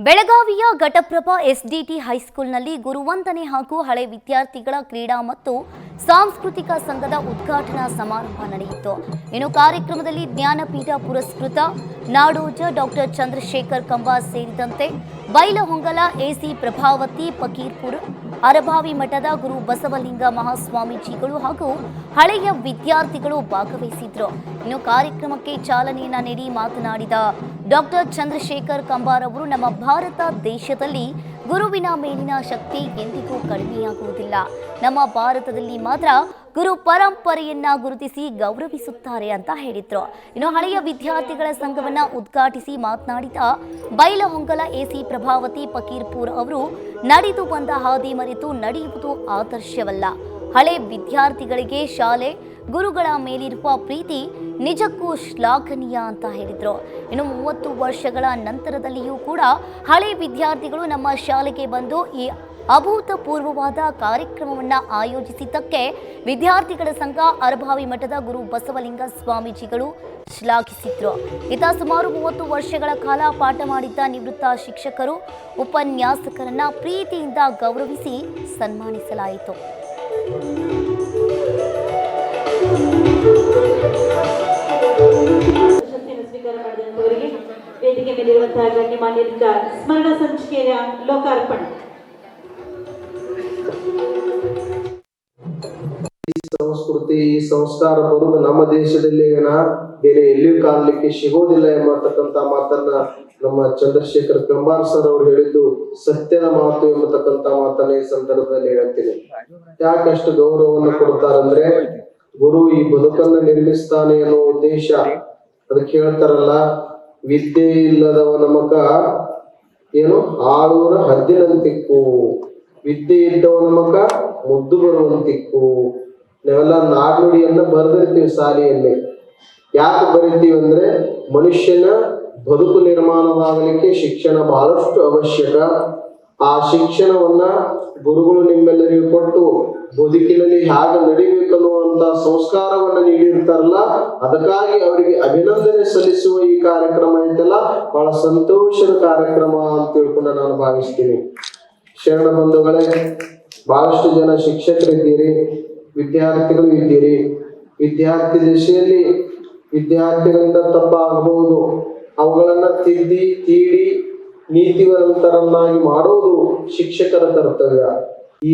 ಬೆಳಗಾವಿಯ ಘಟಪ್ರಭಾ ಎಸ್ಡಿಟಿ ಹೈಸ್ಕೂಲ್ನಲ್ಲಿ ಗುರುವಂದನೆ ಹಾಗೂ ಹಳೆ ವಿದ್ಯಾರ್ಥಿಗಳ ಕ್ರೀಡಾ ಮತ್ತು ಸಾಂಸ್ಕೃತಿಕ ಸಂಘದ ಉದ್ಘಾಟನಾ ಸಮಾರಂಭ ನಡೆಯಿತು. ಇನ್ನು ಕಾರ್ಯಕ್ರಮದಲ್ಲಿ ಜ್ಞಾನಪೀಠ ಪುರಸ್ಕೃತ ನಾಡೋಜ ಡಾಕ್ಟರ್ ಚಂದ್ರಶೇಖರ್ ಕಂಬಾರ್ ಸೇರಿದಂತೆ ಬೈಲಹೊಂಗಲ ಎಸಿ ಪ್ರಭಾವತಿ ಫಕೀರ್ಪುರ ಅರಭಾವಿ ಮಠದ ಗುರು ಬಸವಲಿಂಗ ಮಹಾಸ್ವಾಮೀಜಿಗಳು ಹಾಗೂ ಹಳೆಯ ವಿದ್ಯಾರ್ಥಿಗಳು ಭಾಗವಹಿಸಿದ್ರು. ಇನ್ನು ಕಾರ್ಯಕ್ರಮಕ್ಕೆ ಚಾಲನೆಯನ್ನ ನೀಡಿ ಮಾತನಾಡಿದ ಡಾಕ್ಟರ್ ಚಂದ್ರಶೇಖರ್ ಕಂಬಾರ್ ಅವರು, ನಮ್ಮ ಭಾರತ ದೇಶದಲ್ಲಿ ಗುರುವಿನ ಮೇಲಿನ ಶಕ್ತಿ ಎಂದಿಗೂ ಕಡಿಮೆಯಾಗುವುದಿಲ್ಲ. ನಮ್ಮ ಭಾರತದಲ್ಲಿ ಮಾತ್ರ ಗುರು ಪರಂಪರೆಯನ್ನ ಗುರುತಿಸಿ ಗೌರವಿಸುತ್ತಾರೆ ಅಂತ ಹೇಳಿದ್ರು. ಇನ್ನು ಹಳೆಯ ವಿದ್ಯಾರ್ಥಿಗಳ ಸಂಘವನ್ನ ಉದ್ಘಾಟಿಸಿ ಮಾತನಾಡಿದ ಬೈಲಹೊಂಗಲ ಎಸಿ ಪ್ರಭಾವತಿ ಫಕೀರ್ಪುರ ಅವರು, ನಡೆದು ಬಂದ ಹಾದಿ ಮರೆತು ನಡೆಯುವುದು ಆದರ್ಶವಲ್ಲ. ಹಳೆ ವಿದ್ಯಾರ್ಥಿಗಳಿಗೆ ಶಾಲೆ ಗುರುಗಳ ಮೇಲಿರುವ ಪ್ರೀತಿ ನಿಜಕ್ಕೂ ಶ್ಲಾಘನೀಯ ಅಂತ ಹೇಳಿದ್ರು. ಇನ್ನು 30 ವರ್ಷಗಳ ನಂತರದಲ್ಲಿಯೂ ಕೂಡ ಹಳೆ ವಿದ್ಯಾರ್ಥಿಗಳು ನಮ್ಮ ಶಾಲೆಗೆ ಬಂದು ಈ ಅಭೂತಪೂರ್ವವಾದ ಕಾರ್ಯಕ್ರಮವನ್ನು ಆಯೋಜಿಸಿದ್ದಕ್ಕೆ ವಿದ್ಯಾರ್ಥಿಗಳ ಸಂಘ ಅರಭಾವಿ ಮಠದ ಗುರು ಬಸವಲಿಂಗ ಸ್ವಾಮೀಜಿಗಳು ಶ್ಲಾಘಿಸಿದ್ರು. ಈತ ಸುಮಾರು 30 ವರ್ಷಗಳ ಕಾಲ ಪಾಠ ಮಾಡಿದ್ದ ನಿವೃತ್ತ ಶಿಕ್ಷಕರು, ಉಪನ್ಯಾಸಕರನ್ನ ಪ್ರೀತಿಯಿಂದ ಗೌರವಿಸಿ ಸನ್ಮಾನಿಸಲಾಯಿತು. ವೇದಿಕೆ ಮೇಲಿರುವಂತಹ ಗಣ್ಯಮಾನ್ಯರಿಂದ ಸ್ಮರಣ ಸಂಚಿಕೆಯ ಲೋಕಾರ್ಪಣೆ. ಸಂಸ್ಕೃತಿ ಈ ಸಂಸ್ಕಾರ ಬರುವುದು ನಮ್ಮ ದೇಶದಲ್ಲಿ ಬೇರೆ ಎಲ್ಲಿಯೂ ಕಾಣಲಿಕ್ಕೆ ಸಿಗೋದಿಲ್ಲ ಎಂಬತಕ್ಕಂತ ಮಾತನ್ನ ನಮ್ಮ ಚಂದ್ರಶೇಖರ್ ಕಂಬಾರ್ ಸರ್ ಅವರು ಹೇಳಿದ್ದು ಸತ್ಯದ ಮಾತು ಎಂಬತಕ್ಕಂತ ಮಾತನ್ನ ಈ ಸಂದರ್ಭದಲ್ಲಿ ಹೇಳ್ತೀನಿ. ಯಾಕಷ್ಟು ಗೌರವವನ್ನು ಕೊಡ್ತಾರಂದ್ರೆ, ಗುರು ಈ ಬದುಕನ್ನು ನಿರ್ಮಿಸ್ತಾನೆ ಅನ್ನೋ ಉದ್ದೇಶ. ಅದಕ್ಕೆ ಹೇಳ್ತಾರಲ್ಲ, ವಿದ್ಯೆ ಇಲ್ಲದವನ ಮಗ ಏನು ಆಳೂರ ಹದ್ದಿನಂತಿಕ್ಕು, ವಿದ್ಯೆ ಇದ್ದವನ ಮಗ ಮುದ್ದು ಬರುವಂತಿಕ್ಕು. ನಾವೆಲ್ಲ ನಾಡ್ನುಡಿಯನ್ನ ಬರೆದಿರ್ತೀವಿ ಶಾಲೆಯಲ್ಲಿ. ಯಾಕೆ ಬರೀತೀವಿ ಅಂದ್ರೆ, ಮನುಷ್ಯನ ಬದುಕು ನಿರ್ಮಾಣವಾಗಲಿಕ್ಕೆ ಶಿಕ್ಷಣ ಬಹಳಷ್ಟು ಅವಶ್ಯಕ. ಆ ಶಿಕ್ಷಣವನ್ನ ಗುರುಗಳು ನಿಮ್ಮೆಲ್ಲರಿಗೂ ಕೊಟ್ಟು ಬದುಕಿನಲ್ಲಿ ಹೇಗೆ ನಡಿಬೇಕನ್ನುವಂತ ಸಂಸ್ಕಾರವನ್ನ ನೀಡಿರ್ತಾರಲ್ಲ, ಅದಕ್ಕಾಗಿ ಅವರಿಗೆ ಅಭಿನಂದನೆ ಸಲ್ಲಿಸುವ ಈ ಕಾರ್ಯಕ್ರಮ ಐತಲ್ಲ, ಬಹಳ ಸಂತೋಷದ ಕಾರ್ಯಕ್ರಮ ಅಂತ ತಿಳ್ಕೊಂಡು ನಾನು ಭಾವಿಸ್ತೀನಿ. ಶರಣ ಬಂಧುಗಳೇ, ಬಹಳಷ್ಟು ಜನ ಶಿಕ್ಷಕರಿದ್ದೀರಿ, ವಿದ್ಯಾರ್ಥಿಗಳು ಇದ್ದೀರಿ. ವಿದ್ಯಾರ್ಥಿ ದಶೆಯಲ್ಲಿ ವಿದ್ಯಾರ್ಥಿಗಳಿಂದ ತಪ್ಪಾಗಬಹುದು, ಅವುಗಳನ್ನ ತಿದ್ದಿ ತೀಡಿ ನೀತಿವಂತರನ್ನಾಗಿ ಮಾಡೋದು ಶಿಕ್ಷಕರ ಕರ್ತವ್ಯ. ಈ